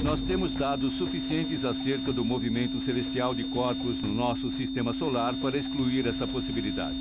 Nós temos dados suficientes acerca do movimento celestial de corpos no nosso sistema solar para excluir essa possibilidade.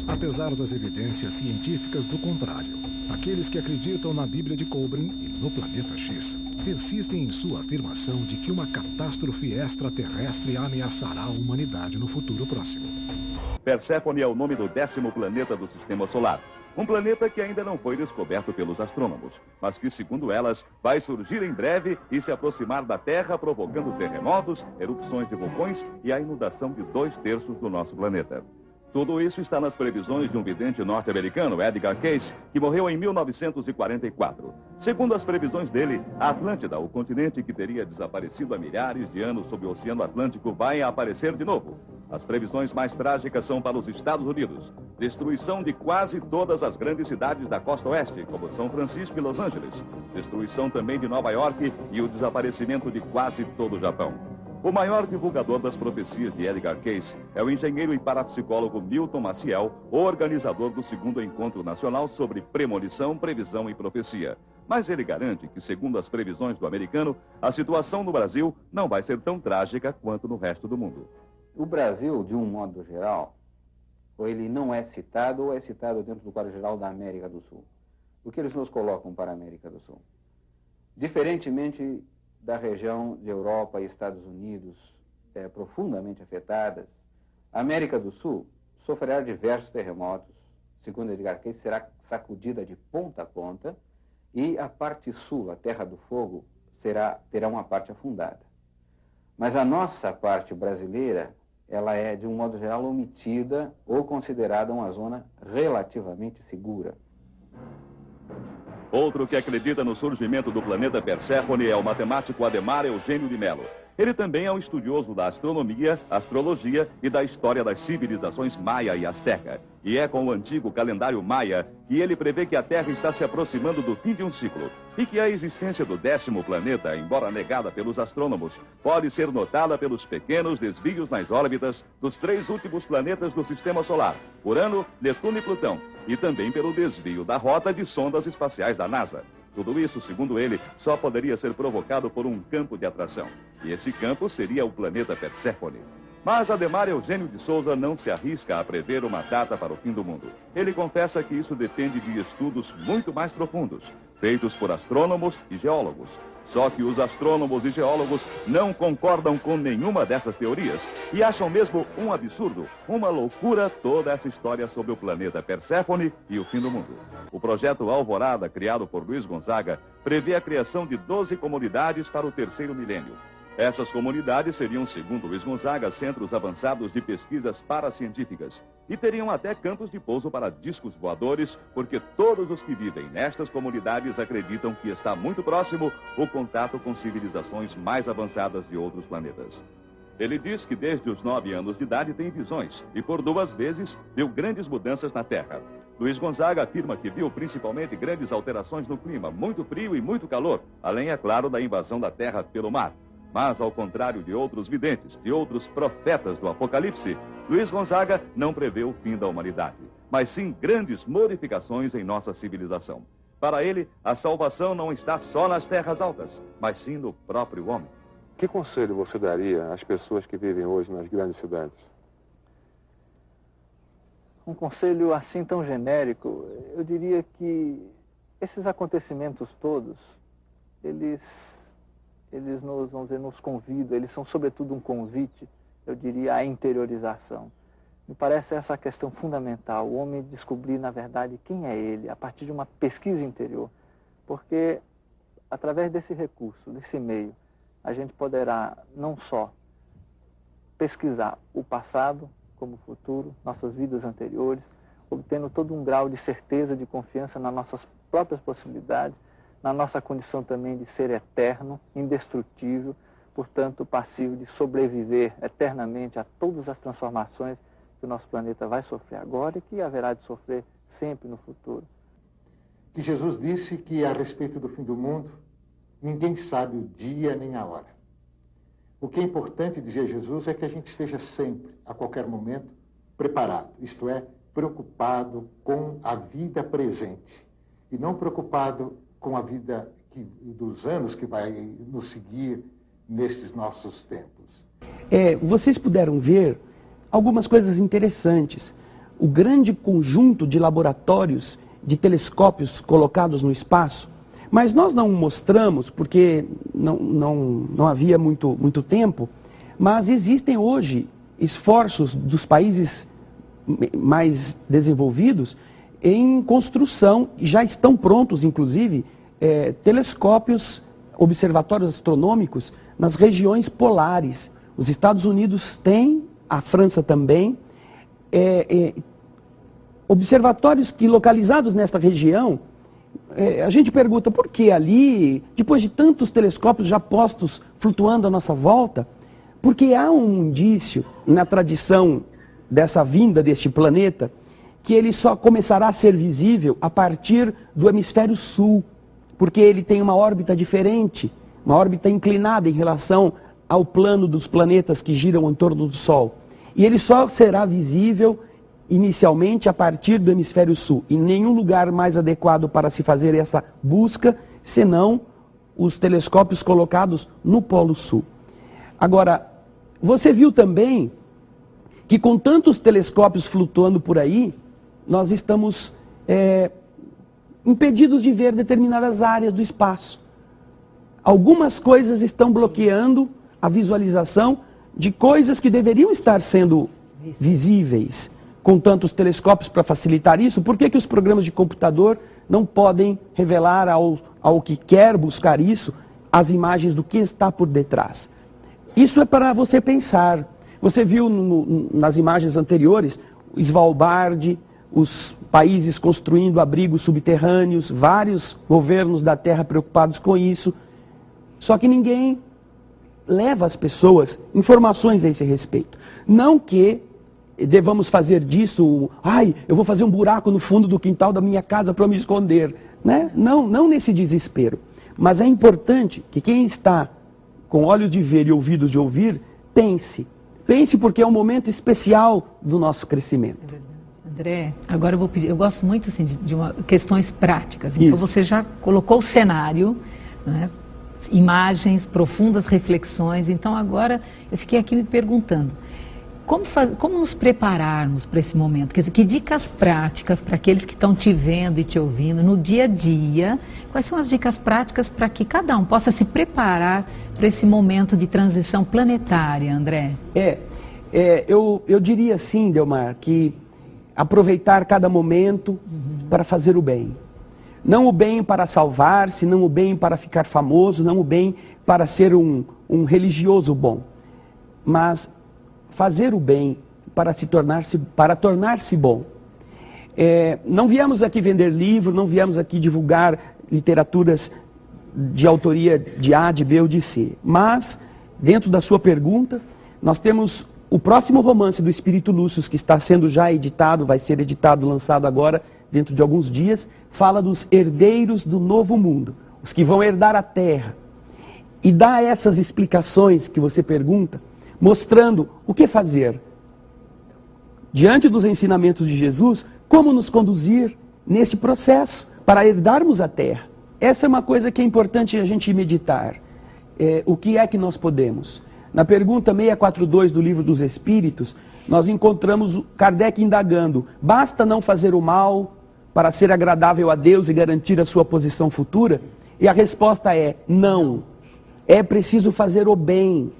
Apesar das evidências científicas do contrário, aqueles que acreditam na Bíblia de Kolbrin e no planeta X persistem em sua afirmação de que uma catástrofe extraterrestre ameaçará a humanidade no futuro próximo. Perséfone é o nome do 10º planeta do sistema solar. Um planeta que ainda não foi descoberto pelos astrônomos, mas que, segundo elas, vai surgir em breve e se aproximar da Terra, provocando terremotos, erupções de vulcões e a inundação de 2/3 do nosso planeta. Tudo isso está nas previsões de um vidente norte-americano, Edgar Cayce, que morreu em 1944. Segundo as previsões dele, a Atlântida, o continente que teria desaparecido há milhares de anos sob o Oceano Atlântico, vai aparecer de novo. As previsões mais trágicas são para os Estados Unidos. Destruição de quase todas as grandes cidades da costa oeste, como São Francisco e Los Angeles. Destruição também de Nova York e o desaparecimento de quase todo o Japão. O maior divulgador das profecias de Edgar Cayce é o engenheiro e parapsicólogo Milton Maciel, o organizador do 2º Encontro Nacional sobre Premonição, Previsão e Profecia. Mas ele garante que, segundo as previsões do americano, a situação no Brasil não vai ser tão trágica quanto no resto do mundo. O Brasil, de um modo geral, ou ele não é citado ou é citado dentro do quadro geral da América do Sul. O que eles nos colocam para a América do Sul? Diferentemente da região de Europa e Estados Unidos profundamente afetadas, a América do Sul sofrerá diversos terremotos, segundo Edgar Cayce, será sacudida de ponta a ponta, e a parte sul, a Terra do Fogo, terá uma parte afundada. Mas a nossa parte brasileira, ela é, de um modo geral, omitida ou considerada uma zona relativamente segura. Outro que acredita no surgimento do planeta Perséfone é o matemático Ademar Eugênio de Mello. Ele também é um estudioso da astronomia, astrologia e da história das civilizações maia e asteca. E é com o antigo calendário maia que ele prevê que a Terra está se aproximando do fim de um ciclo e que a existência do 10º planeta, embora negada pelos astrônomos, pode ser notada pelos pequenos desvios nas órbitas dos 3 últimos planetas do Sistema Solar, Urano, Netuno e Plutão, e também pelo desvio da rota de sondas espaciais da NASA. Tudo isso, segundo ele, só poderia ser provocado por um campo de atração. E esse campo seria o planeta Perséfone. Mas Ademar Eugênio de Souza não se arrisca a prever uma data para o fim do mundo. Ele confessa que isso depende de estudos muito mais profundos, feitos por astrônomos e geólogos. Só que os astrônomos e geólogos não concordam com nenhuma dessas teorias e acham mesmo um absurdo, uma loucura toda essa história sobre o planeta Perséfone e o fim do mundo. O projeto Alvorada, criado por Luiz Gonzaga, prevê a criação de 12 comunidades para o 3º milênio. Essas comunidades seriam, segundo Luiz Gonzaga, centros avançados de pesquisas paracientíficas e teriam até campos de pouso para discos voadores, porque todos os que vivem nestas comunidades acreditam que está muito próximo o contato com civilizações mais avançadas de outros planetas. Ele diz que desde os 9 anos de idade tem visões e por 2 vezes viu grandes mudanças na Terra. Luiz Gonzaga afirma que viu principalmente grandes alterações no clima, muito frio e muito calor, além, é claro, da invasão da Terra pelo mar. Mas, ao contrário de outros videntes, de outros profetas do Apocalipse, Luiz Gonzaga não prevê o fim da humanidade, mas sim grandes modificações em nossa civilização. Para ele, a salvação não está só nas terras altas, mas sim no próprio homem. Que conselho você daria às pessoas que vivem hoje nas grandes cidades? Um conselho assim tão genérico, eu diria que esses acontecimentos todos, eles nos, vamos dizer, nos convidam, eles são sobretudo um convite, eu diria, à interiorização. Me parece essa a questão fundamental, o homem descobrir, na verdade, quem é ele, a partir de uma pesquisa interior. Porque, através desse recurso, desse meio, a gente poderá não só pesquisar o passado como o futuro, nossas vidas anteriores, obtendo todo um grau de certeza, de confiança nas nossas próprias possibilidades, na nossa condição também de ser eterno, indestrutível, portanto passivo de sobreviver eternamente a todas as transformações que o nosso planeta vai sofrer agora e que haverá de sofrer sempre no futuro. Que Jesus disse que, a respeito do fim do mundo, ninguém sabe o dia nem a hora. O que é importante, dizia Jesus, é que a gente esteja sempre, a qualquer momento, preparado, isto é, preocupado com a vida presente, e não preocupado com a vida dos anos que vai nos seguir nesses nossos tempos. Vocês puderam ver algumas coisas interessantes. O grande conjunto de laboratórios, de telescópios colocados no espaço, mas nós não mostramos porque não havia muito tempo, mas existem hoje esforços dos países mais desenvolvidos em construção, e já estão prontos, inclusive, telescópios, observatórios astronômicos nas regiões polares. Os Estados Unidos têm, a França também, observatórios que localizados nesta região. A gente pergunta por que ali, depois de tantos telescópios já postos flutuando à nossa volta, porque há um indício na tradição dessa vinda deste planeta que ele só começará a ser visível a partir do hemisfério sul, porque ele tem uma órbita diferente, uma órbita inclinada em relação ao plano dos planetas que giram em torno do Sol. E ele só será visível inicialmente a partir do hemisfério sul. E nenhum lugar mais adequado para se fazer essa busca, senão os telescópios colocados no Polo Sul. Agora, você viu também que com tantos telescópios flutuando por aí, nós estamos impedidos de ver determinadas áreas do espaço. Algumas coisas estão bloqueando a visualização de coisas que deveriam estar sendo visíveis com tantos telescópios para facilitar isso. Por que os programas de computador não podem revelar ao que quer buscar isso as imagens do que está por detrás? Isso é para você pensar. Você viu nas imagens anteriores o Svalbard, os países construindo abrigos subterrâneos, vários governos da Terra preocupados com isso. Só que ninguém leva às pessoas informações a esse respeito. Não que devamos fazer disso, eu vou fazer um buraco no fundo do quintal da minha casa para me esconder. Né? Não nesse desespero. Mas é importante que quem está com olhos de ver e ouvidos de ouvir, pense. Pense porque é um momento especial do nosso crescimento. André, agora eu vou pedir, eu gosto muito assim, de questões práticas. Então você já colocou o cenário, né? Imagens, profundas reflexões. Então agora eu fiquei aqui me perguntando, como nos prepararmos para esse momento? Quer dizer, que dicas práticas para aqueles que estão te vendo e te ouvindo no dia a dia? Quais são as dicas práticas para que cada um possa se preparar para esse momento de transição planetária, André? Eu diria assim, Delmar, que aproveitar cada momento para fazer o bem. Não o bem para salvar-se, não o bem para ficar famoso, não o bem para ser um religioso bom, mas fazer o bem para tornar-se bom. Não viemos aqui vender livro, não viemos aqui divulgar literaturas de autoria de A, de B ou de C. Mas, dentro da sua pergunta, nós temos o próximo romance do Espírito Lúcio, que está sendo já editado, vai ser editado, lançado agora, dentro de alguns dias, fala dos herdeiros do novo mundo, os que vão herdar a terra. E dá essas explicações que você pergunta, mostrando o que fazer. Diante dos ensinamentos de Jesus, como nos conduzir nesse processo para herdarmos a terra. Essa é uma coisa que é importante a gente meditar. O que é que nós podemos? Na pergunta 642 do Livro dos Espíritos, nós encontramos Kardec indagando, basta não fazer o mal para ser agradável a Deus e garantir a sua posição futura? E a resposta é não. É preciso fazer o bem.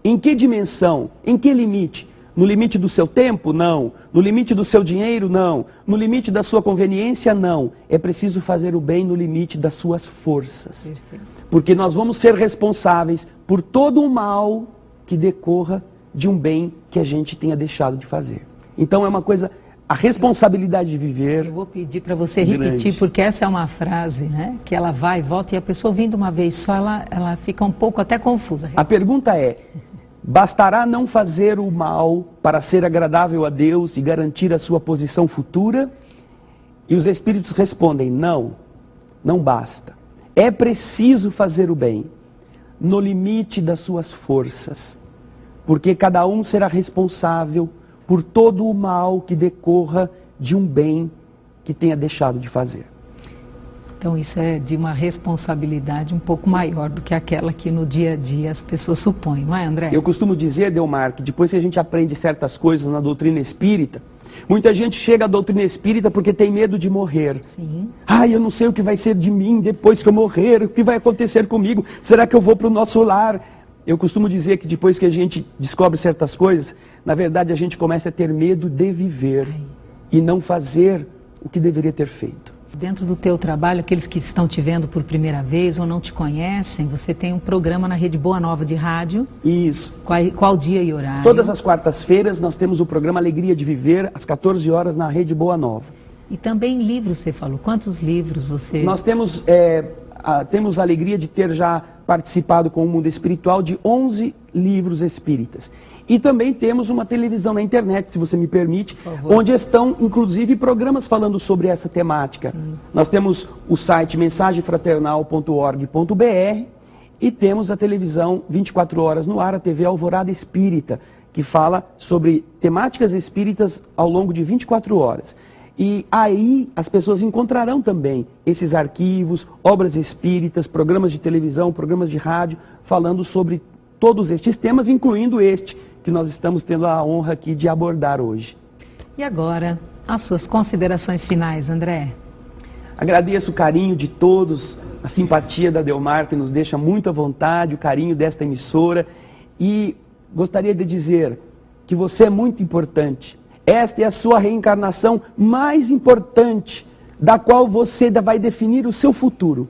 Em que dimensão? Em que limite? No limite do seu tempo? Não. No limite do seu dinheiro? Não. No limite da sua conveniência? Não. É preciso fazer o bem no limite das suas forças. Perfeito. Porque nós vamos ser responsáveis por todo o mal que decorra de um bem que a gente tenha deixado de fazer. Então é uma coisa, a responsabilidade de viver. Eu vou pedir para você repetir, porque essa é uma frase, né, que ela vai e volta e a pessoa ouvindo uma vez só, ela fica um pouco até confusa. A pergunta é, bastará não fazer o mal para ser agradável a Deus e garantir a sua posição futura? E os Espíritos respondem, não, não basta. É preciso fazer o bem, no limite das suas forças, porque cada um será responsável por todo o mal que decorra de um bem que tenha deixado de fazer. Então isso é de uma responsabilidade um pouco maior do que aquela que no dia a dia as pessoas supõem, não é, André? Eu costumo dizer, Delmar, que depois que a gente aprende certas coisas na doutrina espírita, muita gente chega à doutrina espírita porque tem medo de morrer. Sim. Eu não sei o que vai ser de mim depois que eu morrer, o que vai acontecer comigo, será que eu vou para o nosso lar? Eu costumo dizer que depois que a gente descobre certas coisas, na verdade a gente começa a ter medo de viver e não fazer o que deveria ter feito. Dentro do teu trabalho, aqueles que estão te vendo por primeira vez ou não te conhecem, você tem um programa na Rede Boa Nova de rádio. Isso. Qual dia e horário? Todas as quartas-feiras nós temos o programa Alegria de Viver, às 14 horas na Rede Boa Nova. E também livros, você falou. Quantos livros você... Nós temos a alegria de ter já participado com o Mundo Espiritual de 11 livros espíritas. E também temos uma televisão na internet, se você me permite, onde estão, inclusive, programas falando sobre essa temática. Sim. Nós temos o site mensagefraternal.org.br e temos a televisão 24 horas no ar, a TV Alvorada Espírita, que fala sobre temáticas espíritas ao longo de 24 horas. E aí as pessoas encontrarão também esses arquivos, obras espíritas, programas de televisão, programas de rádio, falando sobre todos estes temas, incluindo este que nós estamos tendo a honra aqui de abordar hoje. E agora, as suas considerações finais, André? Agradeço o carinho de todos, a simpatia da Delmar, que nos deixa muito à vontade, o carinho desta emissora. E gostaria de dizer que você é muito importante. Esta é a sua reencarnação mais importante, da qual você vai definir o seu futuro.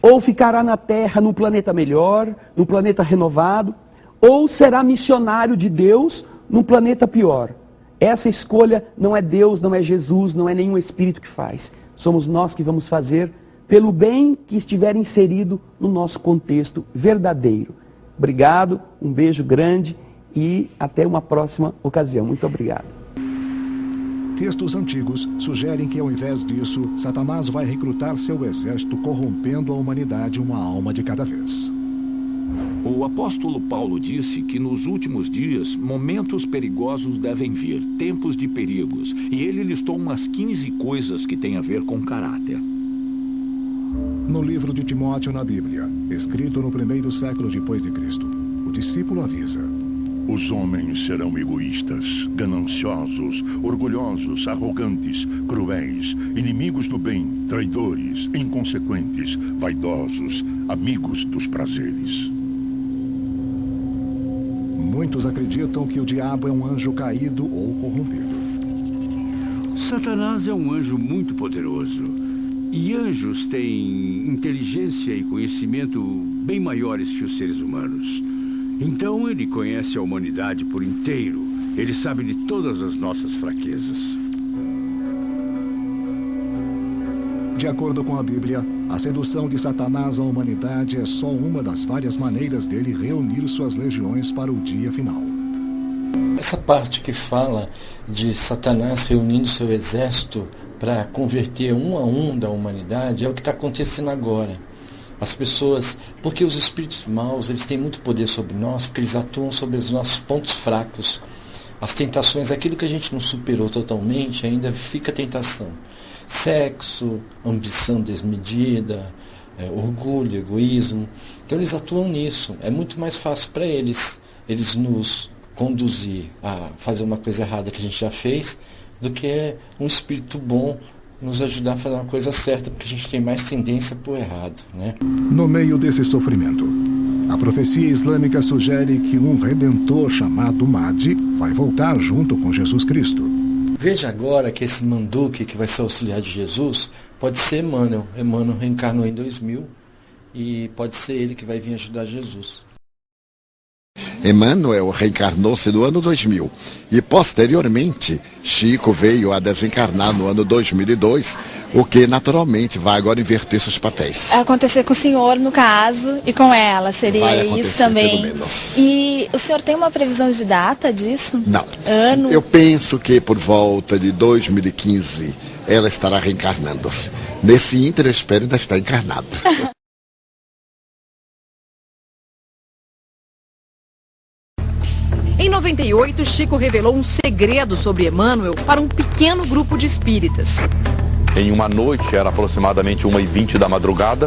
Ou ficará na Terra num planeta melhor, num planeta renovado, ou será missionário de Deus num planeta pior. Essa escolha não é Deus, não é Jesus, não é nenhum espírito que faz. Somos nós que vamos fazer pelo bem que estiver inserido no nosso contexto verdadeiro. Obrigado, um beijo grande e até uma próxima ocasião. Muito obrigado. Textos antigos sugerem que, ao invés disso, Satanás vai recrutar seu exército, corrompendo a humanidade uma alma de cada vez. O apóstolo Paulo disse que nos últimos dias momentos perigosos devem vir, tempos de perigos, e ele listou umas 15 coisas que têm a ver com caráter. No livro de Timóteo na Bíblia, escrito no 1º século depois de Cristo, o discípulo avisa: os homens serão egoístas, gananciosos, orgulhosos, arrogantes, cruéis, inimigos do bem, traidores, inconsequentes, vaidosos, amigos dos prazeres. Muitos acreditam que o diabo é um anjo caído ou corrompido. Satanás é um anjo muito poderoso. E anjos têm inteligência e conhecimento bem maiores que os seres humanos. Então ele conhece a humanidade por inteiro. Ele sabe de todas as nossas fraquezas. De acordo com a Bíblia, a sedução de Satanás à humanidade é só uma das várias maneiras dele reunir suas legiões para o dia final. Essa parte que fala de Satanás reunindo seu exército para converter um a um da humanidade é o que está acontecendo agora. As pessoas, porque os espíritos maus, eles têm muito poder sobre nós, porque eles atuam sobre os nossos pontos fracos. As tentações, aquilo que a gente não superou totalmente, ainda fica tentação. Sexo, ambição desmedida, orgulho, egoísmo. Então eles atuam nisso. É muito mais fácil para eles nos conduzir a fazer uma coisa errada que a gente já fez, do que um espírito bom nos ajudar a fazer uma coisa certa, porque a gente tem mais tendência para o errado, né? No meio desse sofrimento, a profecia islâmica sugere que um redentor chamado Mahdi vai voltar junto com Jesus Cristo. Veja agora que esse Manduque, que vai ser auxiliar de Jesus, pode ser Emmanuel. Emmanuel reencarnou em 2000 e pode ser ele que vai vir ajudar Jesus. Emmanuel reencarnou-se no ano 2000 e, posteriormente, Chico veio a desencarnar no ano 2002, o que naturalmente vai agora inverter seus papéis. Acontecer com o senhor, no caso, e com ela, seria isso também. Pelo menos. E o senhor tem uma previsão de data disso? Não. Ano? Eu penso que por volta de 2015 ela estará reencarnando-se. Nesse ínter, eu espero ainda estar encarnada. Em 98, Chico revelou um segredo sobre Emmanuel para um pequeno grupo de espíritas. em uma noite, era aproximadamente 1h20 da madrugada.